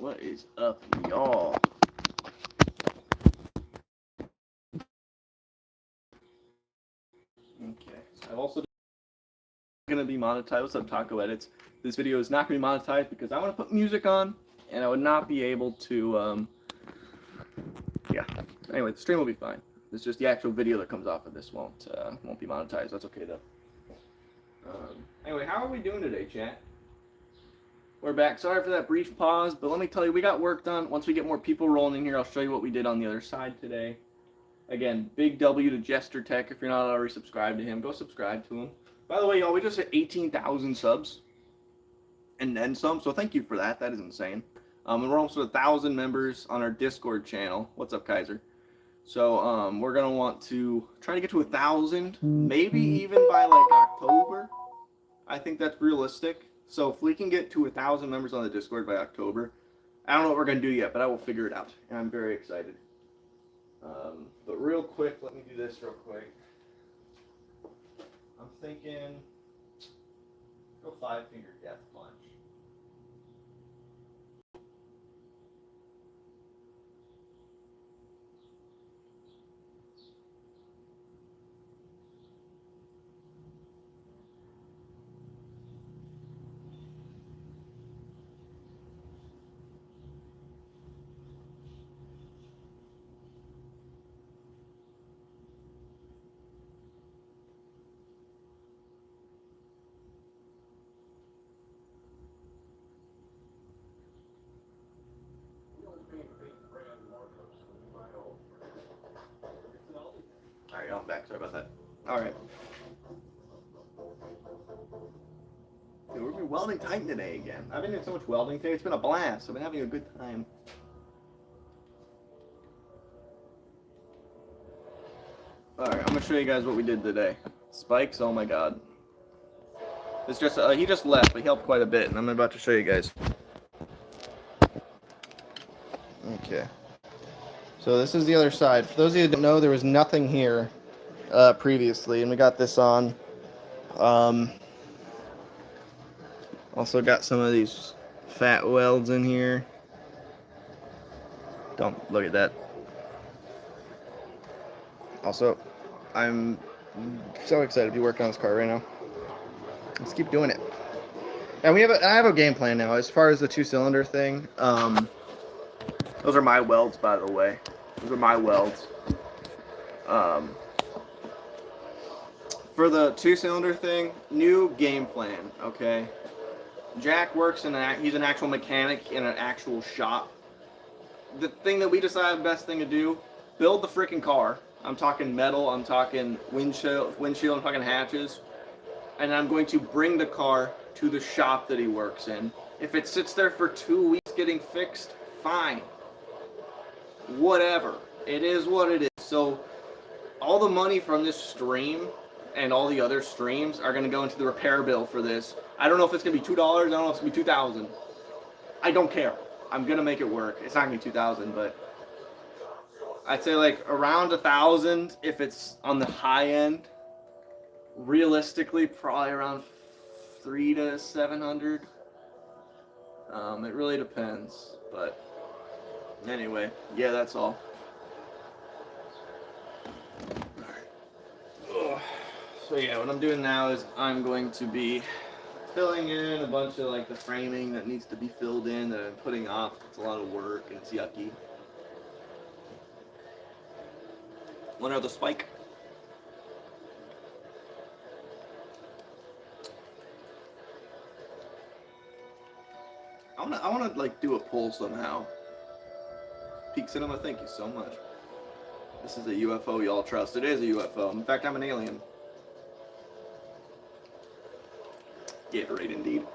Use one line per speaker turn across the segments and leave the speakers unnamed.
What is up, y'all? Okay, so I've also going to be monetized. What's up, Taco Edits? This video is not going to be monetized because I want to put music on, and I would not be able to, yeah. Anyway, the stream will be fine. It's just the actual video that comes off of this won't be monetized. That's okay, though. Anyway, how are we doing today, chat? We're back. Sorry for that brief pause, but let me tell you, we got work done. Once we get more people rolling in here, I'll show you what we did on the other side today. Again, big W to Jester Tech. If you're not already subscribed to him, go subscribe to him. By the way, y'all, we just hit 18,000 subs and then some, so thank you for that. That is insane. And we're almost at 1,000 members on our Discord channel. What's up, Kaiser? So we're going to want to try to get to 1,000, maybe even by like October. I think that's realistic. So if we can get to 1,000 members on the Discord by October, I don't know what we're going to do yet, but I will figure it out. And I'm very excited. But real quick, let me do this real quick. I'm thinking, go 5-finger death punch. Alright, I'm back. Sorry about that. Alright. Dude, we're doing Welding Titan today again. I've been doing so much welding today. It's been a blast. I've been having a good time. Alright, I'm going to show you guys what we did today. Spikes, oh my god. It's just, he just left, but he helped quite a bit, and I'm about to show you guys. Okay. So this is the other side. For those of you that don't know, there was nothing here previously, and we got this on. Also got some of these fat welds in here. Don't look at that. Also, I'm so excited to be working on this car right now. Let's keep doing it. And I have a game plan now as far as the 2-cylinder thing. Those are my welds, by the way. Those are my welds. For the 2-cylinder thing, new game plan, okay? Jack works he's an actual mechanic in an actual shop. The thing that we decided the best thing to do, build the freaking car. I'm talking metal, I'm talking windshield, I'm talking hatches. And I'm going to bring the car to the shop that he works in. If it sits there for 2 weeks getting fixed, fine. Whatever. It is what it is. So all the money from this stream and all the other streams are going to go into the repair bill for this. I don't know if it's going to be $2. I don't know if it's going to be $2,000. I don't care. I'm going to make it work. It's not going to be $2,000, but I'd say like around $1,000 if it's on the high end. Realistically, probably around $300 to $700. It really depends, but anyway, yeah, that's all. Alright. So yeah, what I'm doing now is I'm going to be filling in a bunch of like the framing that needs to be filled in that I'm putting off. It's a lot of work and it's yucky. One other spike. I wanna like do a poll somehow. Peak Cinema, thank you so much. This is a UFO y'all trust. It is a UFO. In fact, I'm an alien. Gatorade indeed.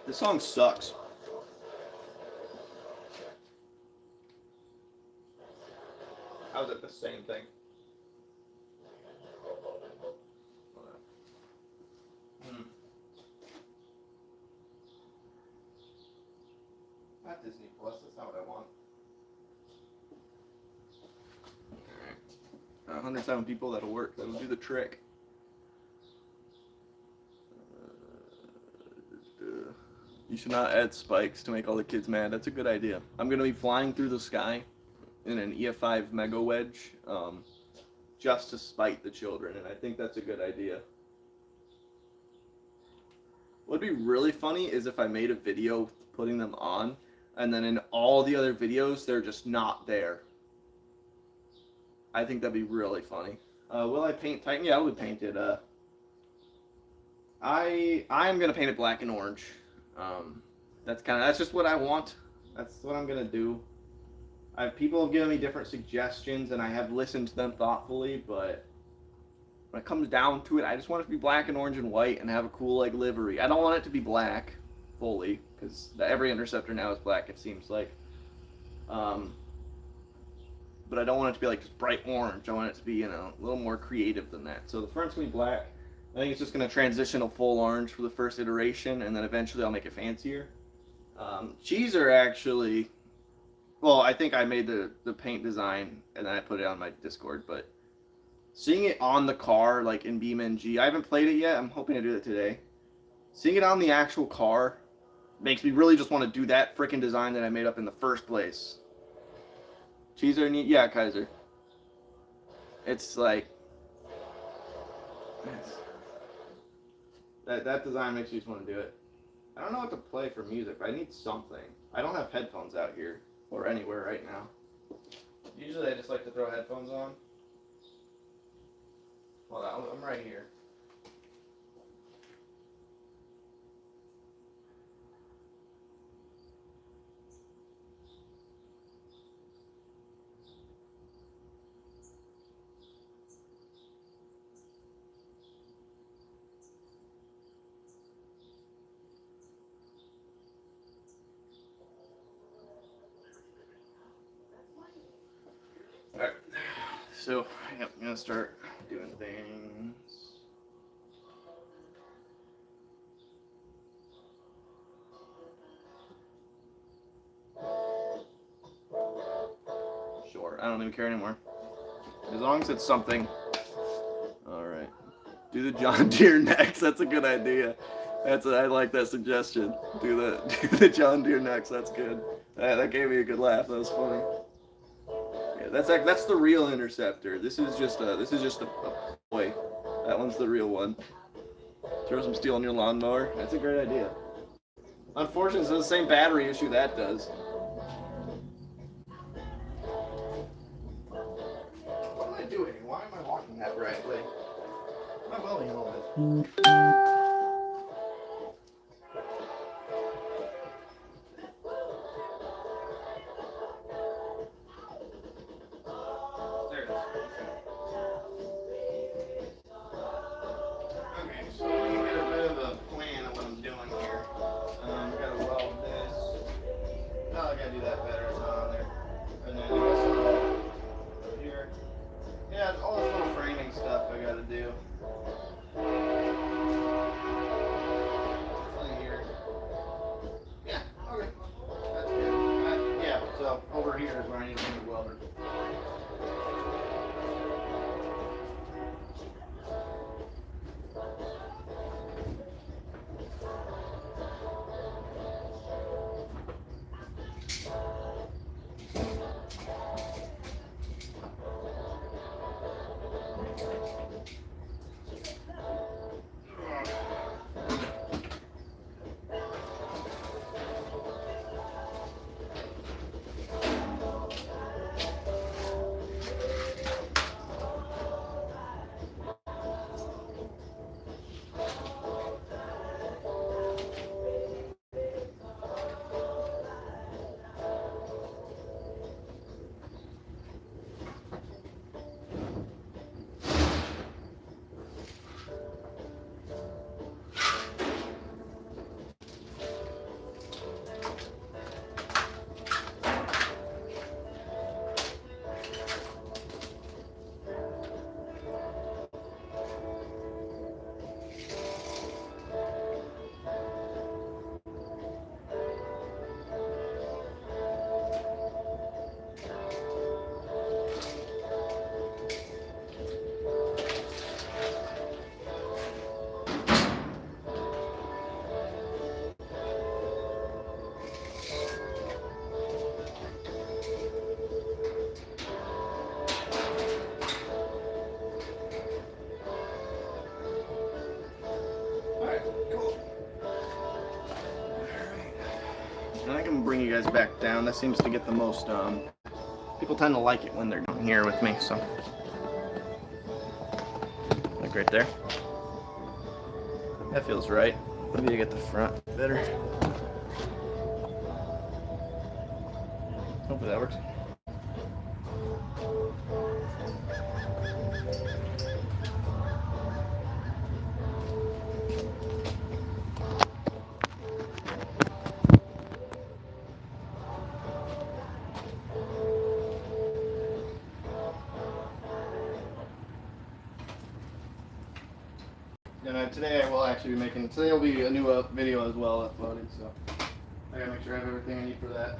This song sucks. How's it the same thing? Not Disney Plus, that's not what I want. Alright. 107 people, that'll work. That'll do the trick. You should not add spikes to make all the kids mad. That's a good idea. I'm going to be flying through the sky in an EF5 Mega Wedge just to spite the children, and I think that's a good idea. What would be really funny is if I made a video putting them on, and then in all the other videos, they're just not there. I think that'd be really funny. Will I paint Titan? Yeah, I would paint it. I'm gonna paint it black and orange. That's just what I want. That's what I'm gonna do. People have given me different suggestions, and I have listened to them thoughtfully. But when it comes down to it, I just want it to be black and orange and white, and have a cool like livery. I don't want it to be black fully, because every interceptor now is black. It seems like. But I don't want it to be like just bright orange. I want it to be, a little more creative than that. So the front's gonna be black. I think it's just gonna transition to full orange for the first iteration, and then eventually I'll make it fancier. Cheeser actually, well, I think I made the paint design and then I put it on my Discord. But seeing it on the car, like in BeamNG, I haven't played it yet. I'm hoping to do it today. Seeing it on the actual car makes me really just want to do that freaking design that I made up in the first place. Cheeser, yeah, Kaiser. It's like that design makes you just want to do it. I don't know what to play for music, but I need something. I don't have headphones out here or anywhere right now. Usually I just like to throw headphones on. Well, I'm right here. Alright, so yep, I'm gonna start doing things. Sure, I don't even care anymore. As long as it's something. Alright. Do the John Deere next, that's a good idea. I like that suggestion. Do the John Deere next, that's good. That gave me a good laugh, that was funny. That's the real interceptor. This is just a boy. That one's the real one. Throw some steel on your lawnmower. That's a great idea. Unfortunately, it's the same battery issue that does. What am I doing? Why am I walking that brightly? My welding helmet. And I can bring you guys back down. That seems to get the most, people tend to like it when they're down here with me, so. Like right there. That feels right. Maybe I get the front better. Hopefully that works. And today I will actually be making, today will be a new video as well uploaded, so I gotta make sure I have everything I need for that.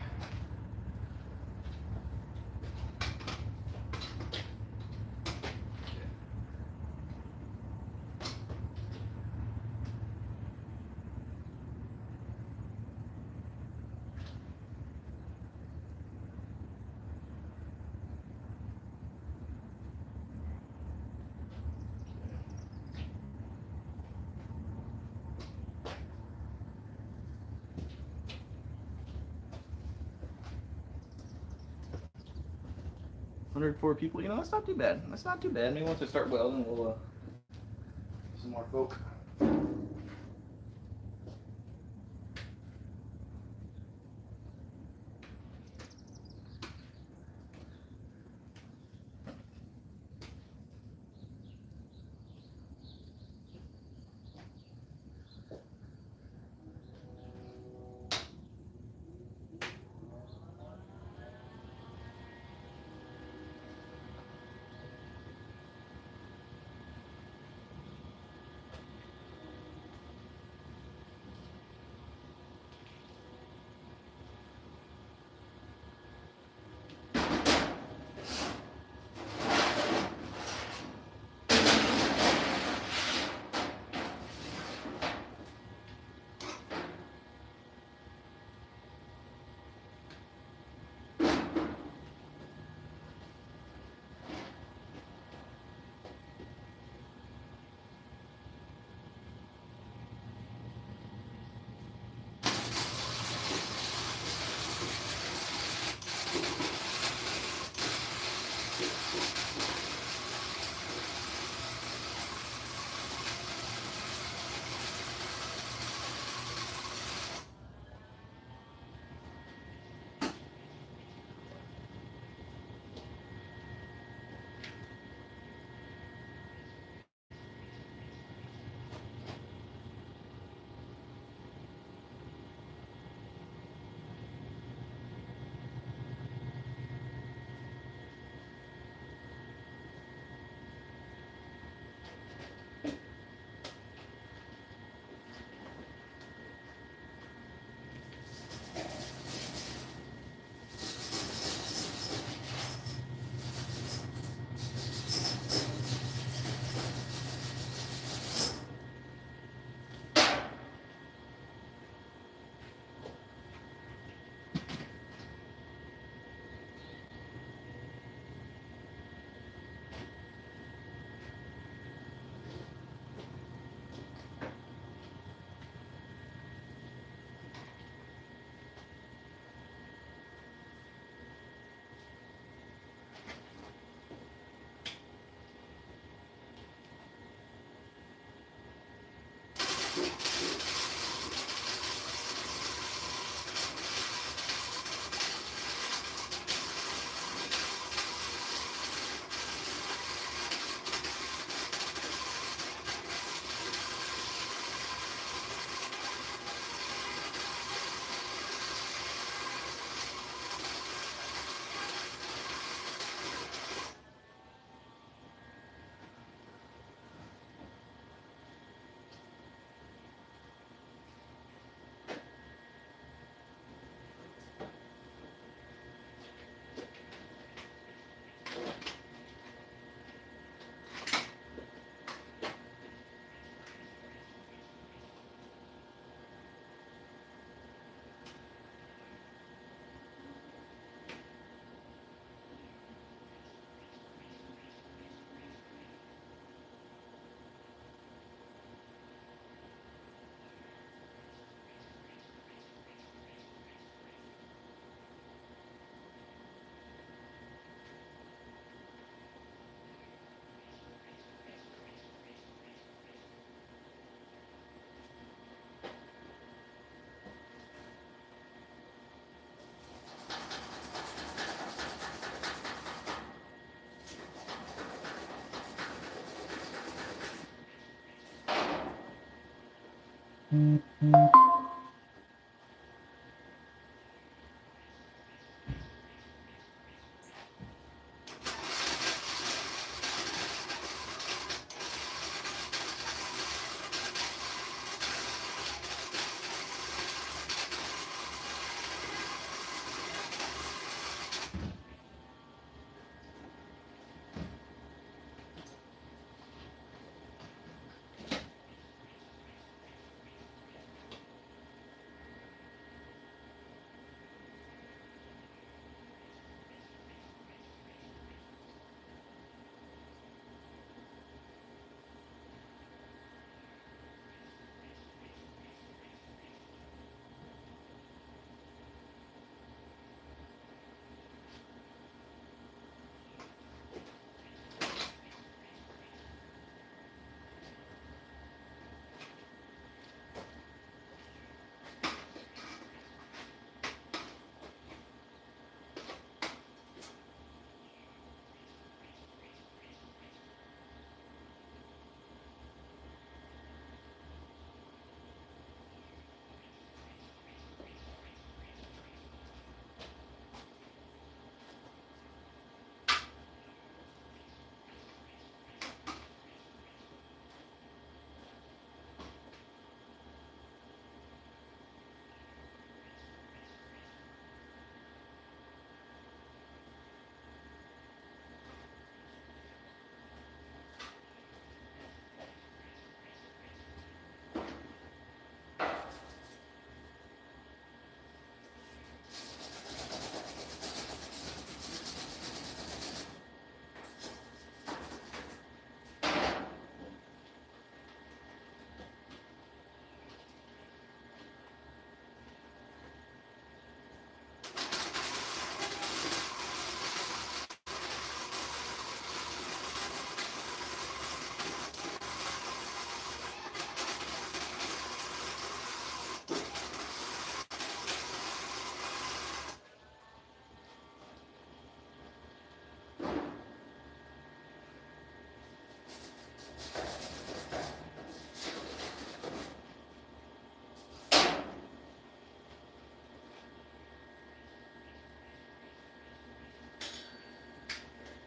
$104 people, you know, that's not too bad. That's not too bad. Maybe once I start welding, we'll some more folk.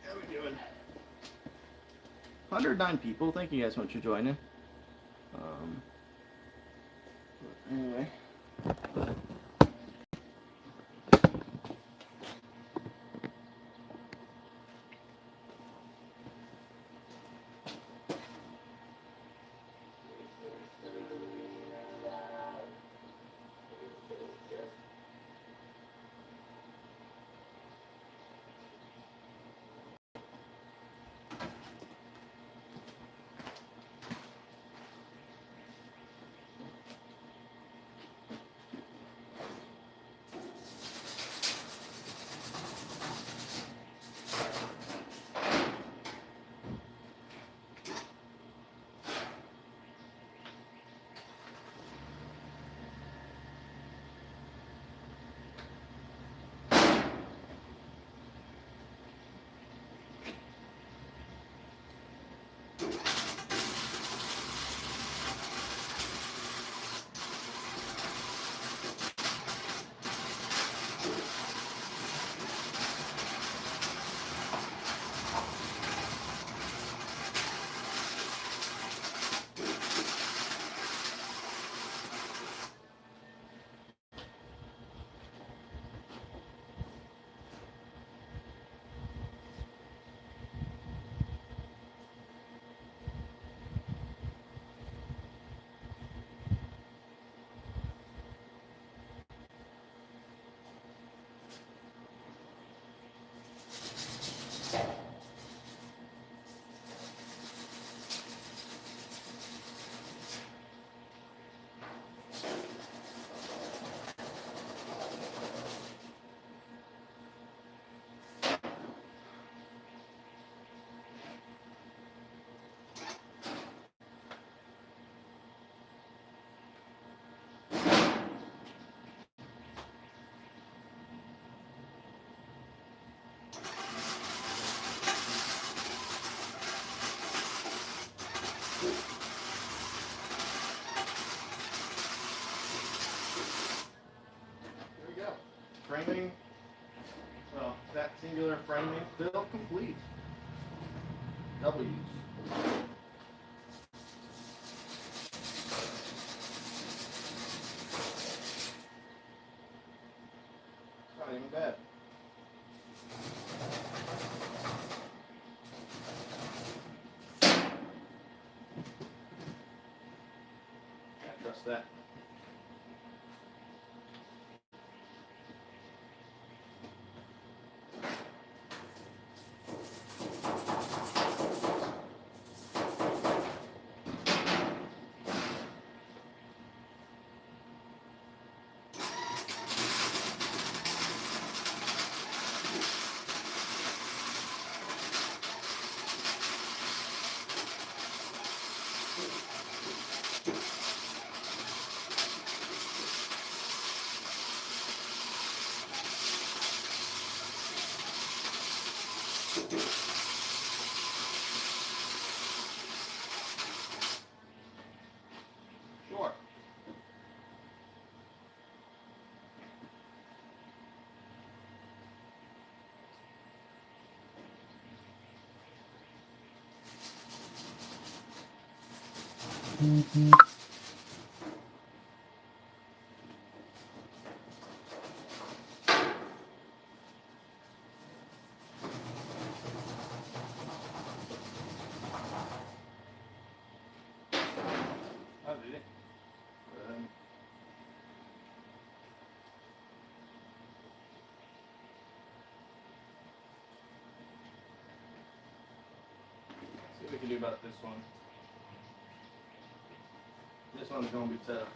How are we doing? 109 people. Thank you guys so much for joining. Anyway. framing, well, that singular framing fill complete. W's. It's not even bad. Can't trust that. Sure. Oh, did it? See what we can do about this one. This one's gonna be tough.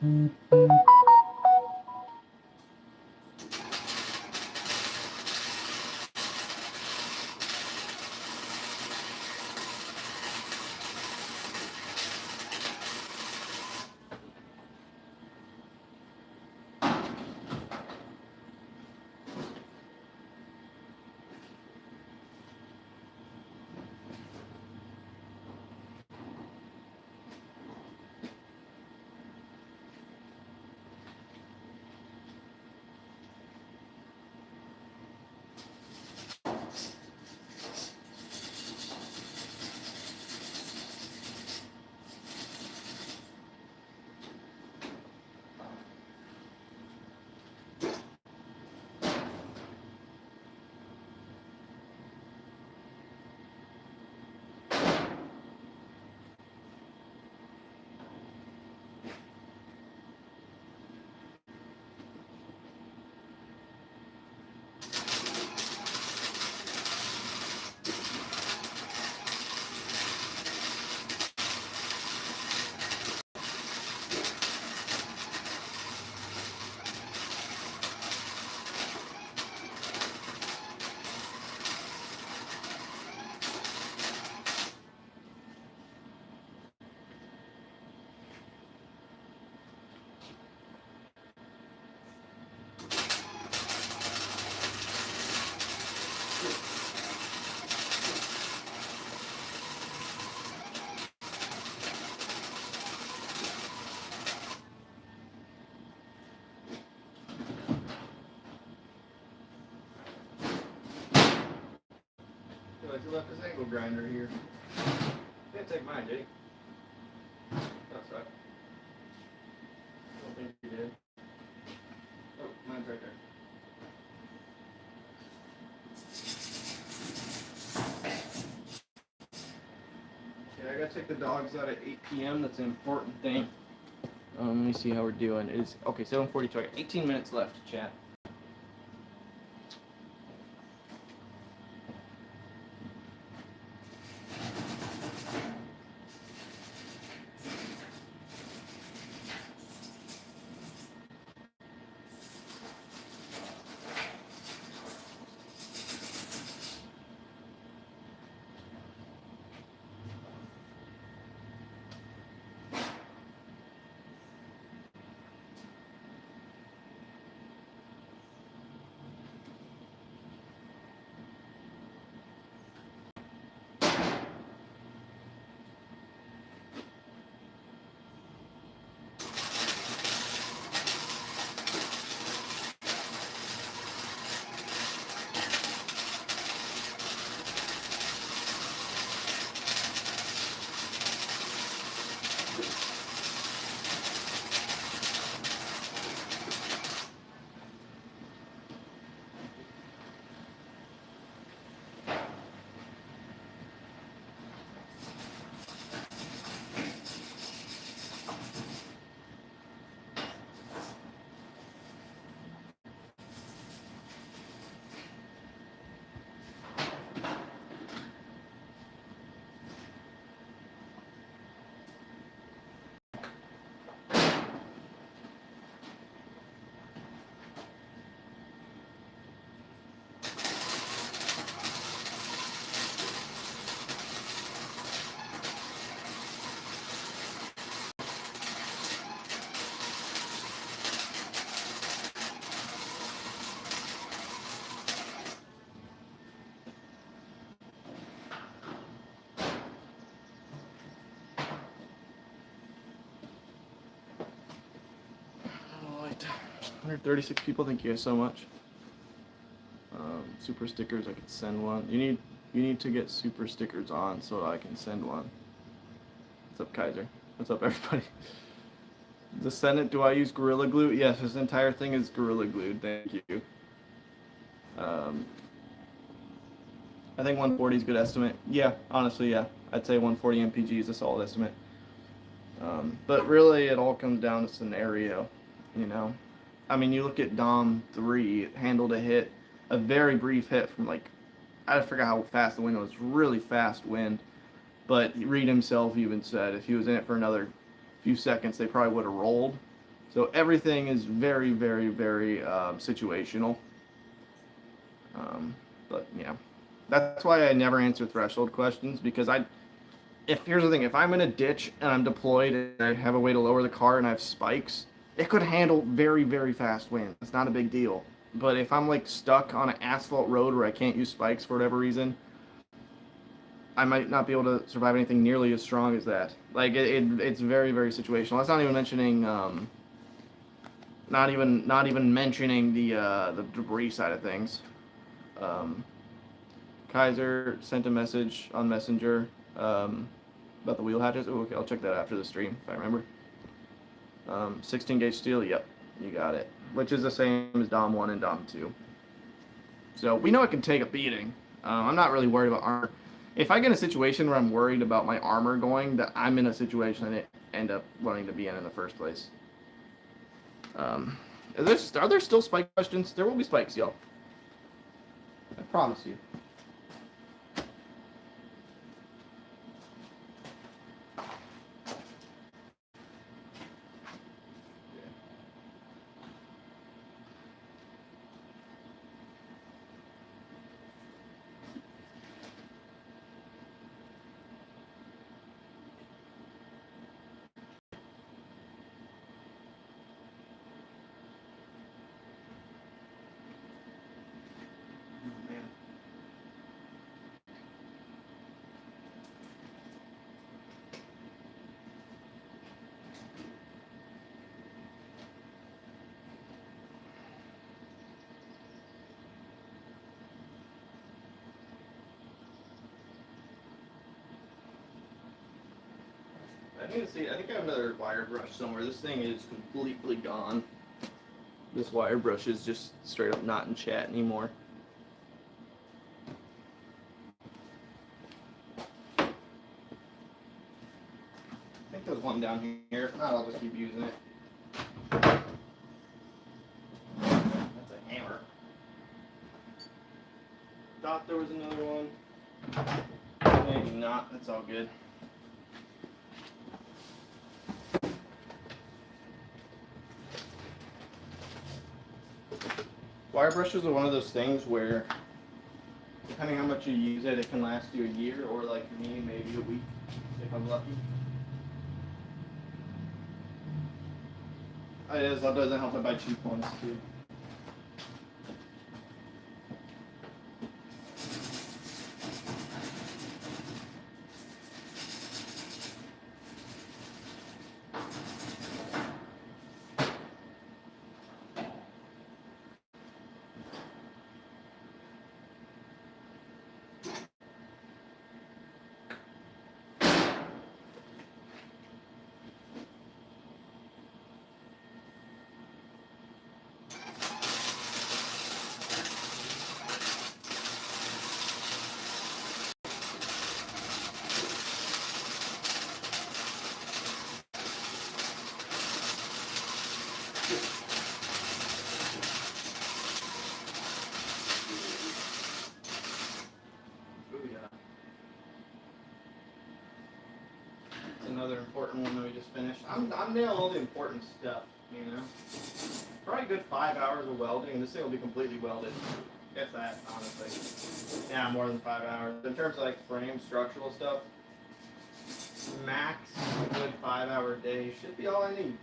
You left this angle grinder here. Didn't take mine, did he? That's right. I don't think you did. Oh, mine's right there. Okay, I gotta take the dogs out at 8 p.m. That's an important thing. Let me see how we're doing. It's okay, 7:42. I got 18 minutes left to chat. Alright, 136 people. Thank you guys so much. Super stickers. I could send one. You need to get super stickers on so I can send one. What's up, Kaiser? What's up, everybody? The Senate. Do I use Gorilla Glue? Yes, this entire thing is Gorilla Glued. Thank you. I think 140 is a good estimate. Yeah, honestly, yeah. I'd say 140 MPG is a solid estimate. But really, it all comes down to scenario, you know. I mean, you look at Dom 3, it handled a very brief hit from like, I forgot how fast the wind was, really fast wind. But Reed himself even said if he was in it for another few seconds, they probably would have rolled. So everything is very, very, very situational. But yeah, that's why I never answer threshold questions, because here's the thing, if I'm in a ditch and I'm deployed and I have a way to lower the car and I have spikes, it could handle very, very fast wind. It's not a big deal. But if I'm like stuck on an asphalt road where I can't use spikes for whatever reason, I might not be able to survive anything nearly as strong as that. Like it's very, very situational. That's not even mentioning not even mentioning the debris side of things. Um, Kaiser sent a message on Messenger about the wheel hatches. Oh, okay, I'll check that after the stream if I remember. 16 gauge steel, yep, you got it. Which is the same as Dom 1 and Dom 2. So we know it can take a beating. I'm not really worried about armor. If I get in a situation where I'm worried about my armor going, that I'm in a situation I end up wanting to be in the first place. Are there still spike questions? There will be spikes, y'all. I promise you. I think I have another wire brush somewhere. This thing is completely gone. This wire brush is just straight up not in chat anymore. I think there's one down here. If not, I'll just keep using it. That's a hammer. Thought there was another one. Maybe not. That's all good. Wire brushes are one of those things where, depending how much you use it, it can last you a year, or like me, maybe a week, if I'm lucky. It doesn't help to buy cheap ones too. Another important one that we just finished. I'm nailing all the important stuff, you know. Probably a good 5 hours of welding, and this thing will be completely welded. If that, honestly. Yeah, more than 5 hours. In terms of like frame, structural stuff, max a good 5 hour day should be all I need.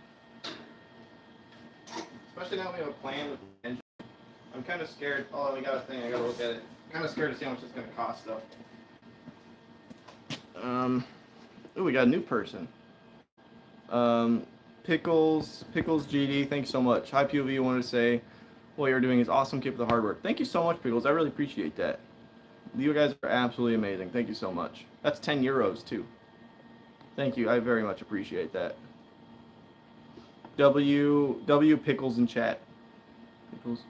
Especially now we have a plan with the engine. I'm kind of scared. Oh, we got a thing. I gotta look at it. I'm kind of scared to see how much it's gonna cost though. Oh, we got a new person. Pickles GD, thanks so much. Hi POV, wanted to say what you're doing is awesome. Keep up the hard work. Thank you so much, Pickles. I really appreciate that. You guys are absolutely amazing. Thank you so much. That's 10 euros too. Thank you. I very much appreciate that. W Pickles in chat. Pickles.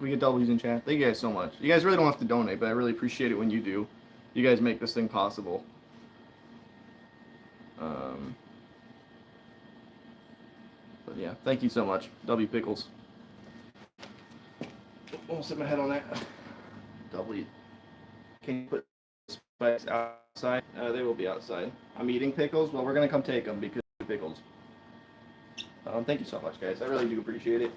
We get W's in chat. Thank you guys so much. You guys really don't have to donate, but I really appreciate it when you do. You guys make this thing possible. But yeah, thank you so much, W Pickles. Almost hit my head on that. W. Can you put spikes outside? They will be outside. I'm eating pickles. Well, we're gonna come take them because of pickles. Thank you so much, guys. I really do appreciate it.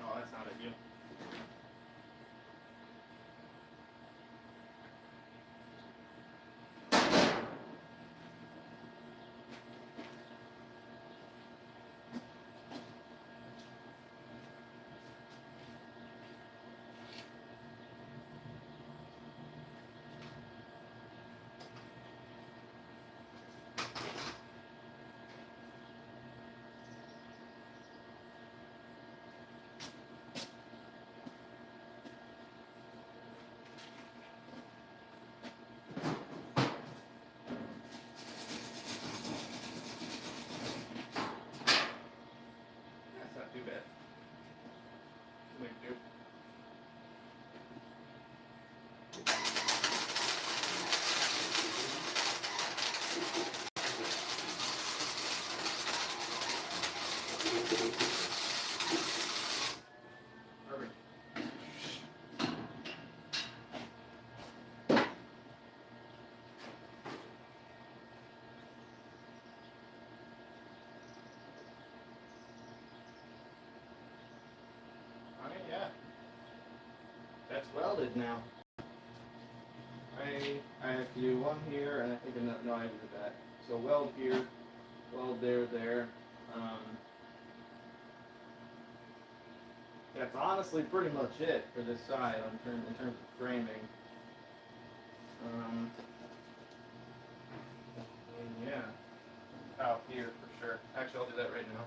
Oh, that's not ideal. That's not too bad. We can do. Perfect. I mean, yeah. That's welded now. I have to do one here, and I think no, I did that. So weld here, weld there. That's honestly pretty much it for this side in terms of framing. And yeah, out here for sure. Actually, I'll do that right now.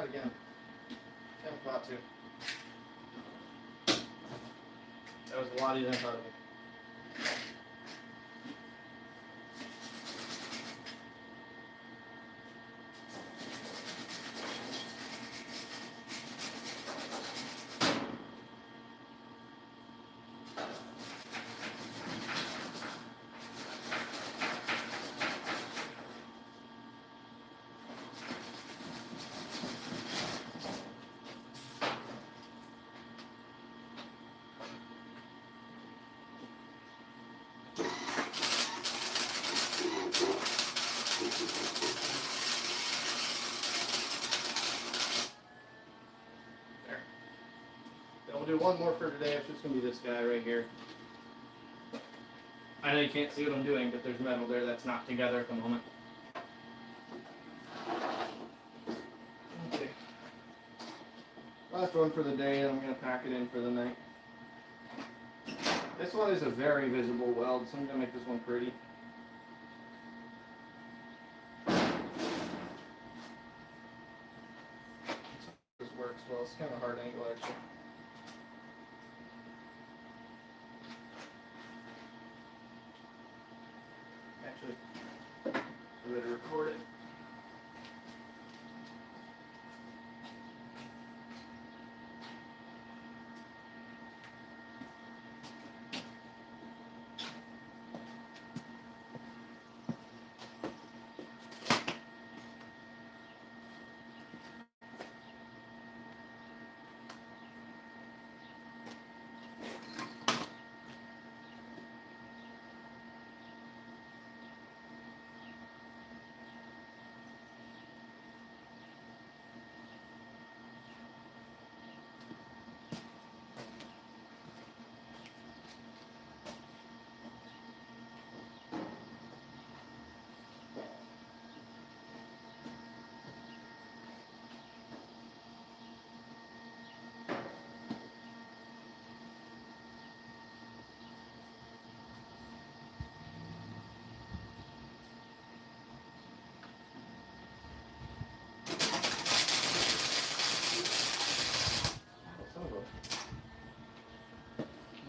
Again. About to. That was a lot easier than I thought it would. We'll do one more for today. It's just going to be this guy right here. I know you can't see what I'm doing, but there's metal there that's not together at the moment. Okay. Last one for the day, and I'm going to pack it in for the night. This one is a very visible weld, so I'm going to make this one pretty. This works well. It's kind of a hard angle, actually. I'm ready to record it.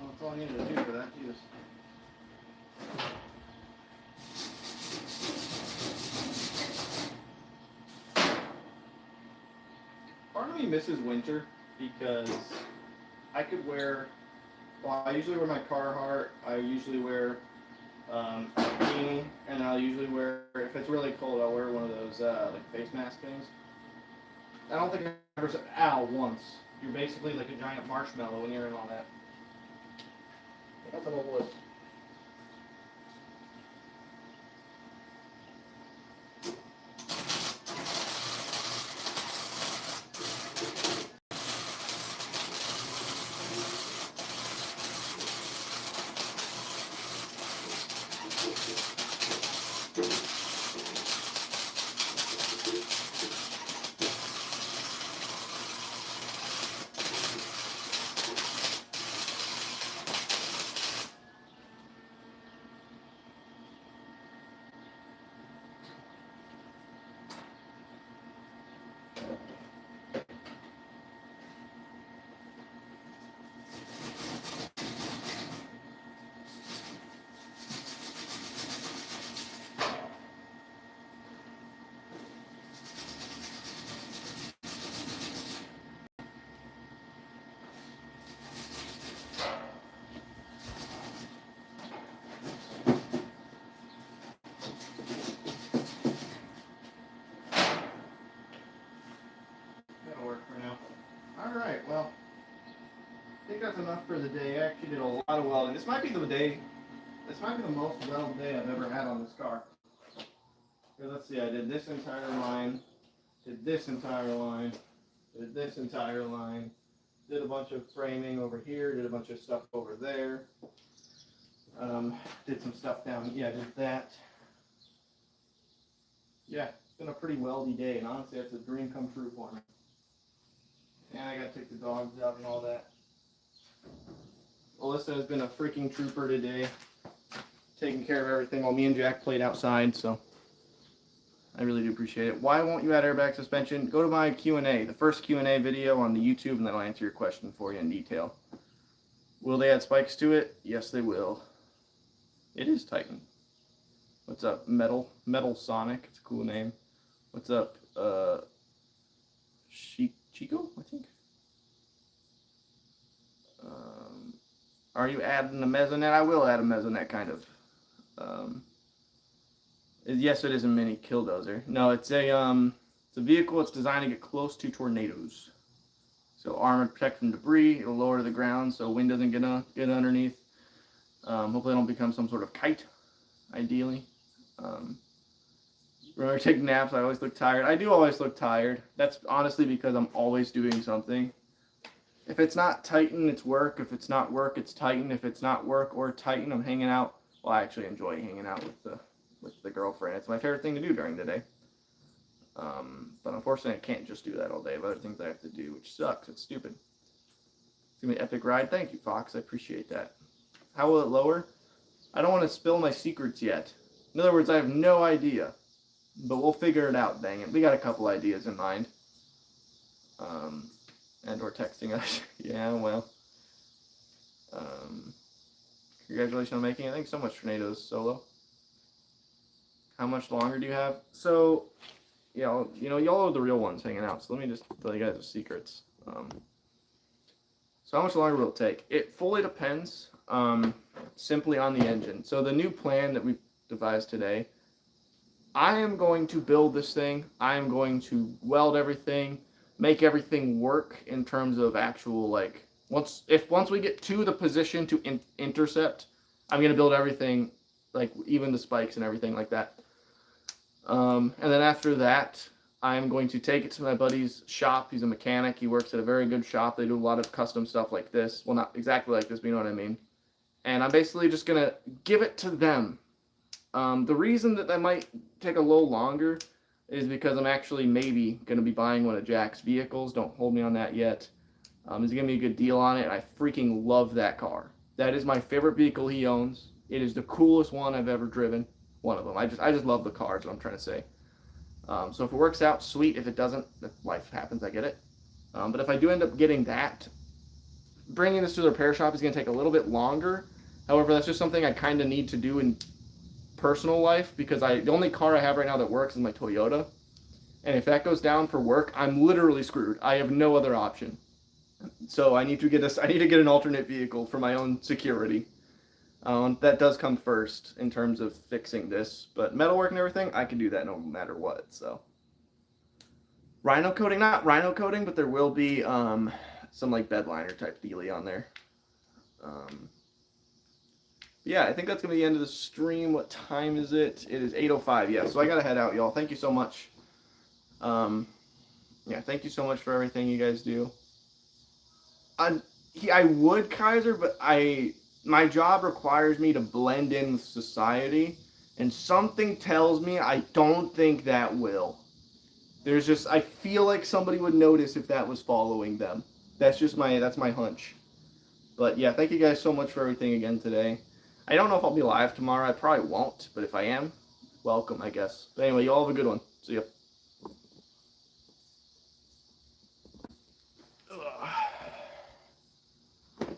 That's all I needed to do for that. Jesus. Part of me misses winter because I could wear, well, I usually wear my Carhartt, I usually wear a beanie, and I'll usually wear, if it's really cold, I'll wear one of those like face mask things. I don't think I've ever said, ow, once. You're basically like a giant marshmallow when you're in all that. That's an old list. Alright, well, I think that's enough for the day. I actually did a lot of welding. This might be the most weld day I've ever had on this car. Here, let's see, I did this entire line, did this entire line, did this entire line, did a bunch of framing over here, did a bunch of stuff over there, did some stuff down, yeah, did that. Yeah, it's been a pretty weldy day, and honestly, that's a dream come true for me. And I gotta take the dogs out and all that. Alyssa has been a freaking trooper today, taking care of everything while me and Jack played outside, so I really do appreciate it. Why won't you add airbag suspension? Go to my Q&A, the first Q&A video on the YouTube, and then I'll answer your question for you in detail. Will they add spikes to it? Yes, they will. It is Titan. What's up? Metal Sonic. It's a cool name. What's up? Chico, I think. Are you adding a mesonet? I will add a mesonet, kind of. Yes, it is a mini killdozer. No, it's a vehicle that's designed to get close to tornadoes. So armor protect from debris. It'll lower to the ground so wind doesn't get underneath. Hopefully, it don't become some sort of kite. Ideally. Remember, taking naps. I always look tired. I do always look tired. That's honestly because I'm always doing something. If it's not Titan, it's work. If it's not work, it's Titan. If it's not work or Titan, I'm hanging out. Well, I actually enjoy hanging out with the girlfriend. It's my favorite thing to do during the day. But unfortunately, I can't just do that all day. I have other things I have to do, which sucks. It's stupid. It's going to be an epic ride. Thank you, Fox. I appreciate that. How will it lower? I don't want to spill my secrets yet. In other words, I have no idea. But we'll figure it out, dang it. We got a couple ideas in mind. And or texting us. Yeah, well. Congratulations on making it. Thanks so much, Tornadoes Solo. How much longer do you have? So, y'all are the real ones hanging out. So let me just tell you guys the secrets. So how much longer will it take? It fully depends simply on the engine. So the new plan that we've devised today, I am going to build this thing. I am going to weld everything, make everything work in terms of actual, like, once we get to the position to intercept, I'm going to build everything, like even the spikes and everything like that. And then after that, I'm going to take it to my buddy's shop. He's a mechanic. He works at a very good shop. They do a lot of custom stuff like this. Well, not exactly like this, but you know what I mean. And I'm basically just going to give it to them. The reason that might take a little longer is because I'm actually maybe going to be buying one of Jack's vehicles. Don't hold me on that yet. He's giving me a good deal on it. I freaking love that car. That is my favorite vehicle he owns. It is the coolest one I've ever driven. One of them. I just love the car, is what I'm trying to say. So if it works out, sweet. If it doesn't, life happens. I get it. But if I do end up getting that, bringing this to the repair shop is going to take a little bit longer. However, that's just something I kind of need to do in personal life because the only car I have right now that works is my Toyota. And if that goes down for work, I'm literally screwed. I have no other option. So I need to get an alternate vehicle for my own security. That does come first in terms of fixing this, but metalwork and everything, I can do that no matter what. So rhino coating, not rhino coating, but there will be some like bed liner type dealy on there. Yeah, I think that's gonna be the end of the stream. What time is it? It is 8:05. Yeah, so I gotta head out, y'all. Thank you so much. Yeah, thank you so much for everything you guys do. I would Kaiser, but my job requires me to blend in with society, and something tells me I don't think that will. I feel like somebody would notice if that was following them. That's my hunch. But yeah, thank you guys so much for everything again today. I don't know if I'll be live tomorrow. I probably won't, but if I am, welcome, I guess. But anyway, you all have a good one. See ya.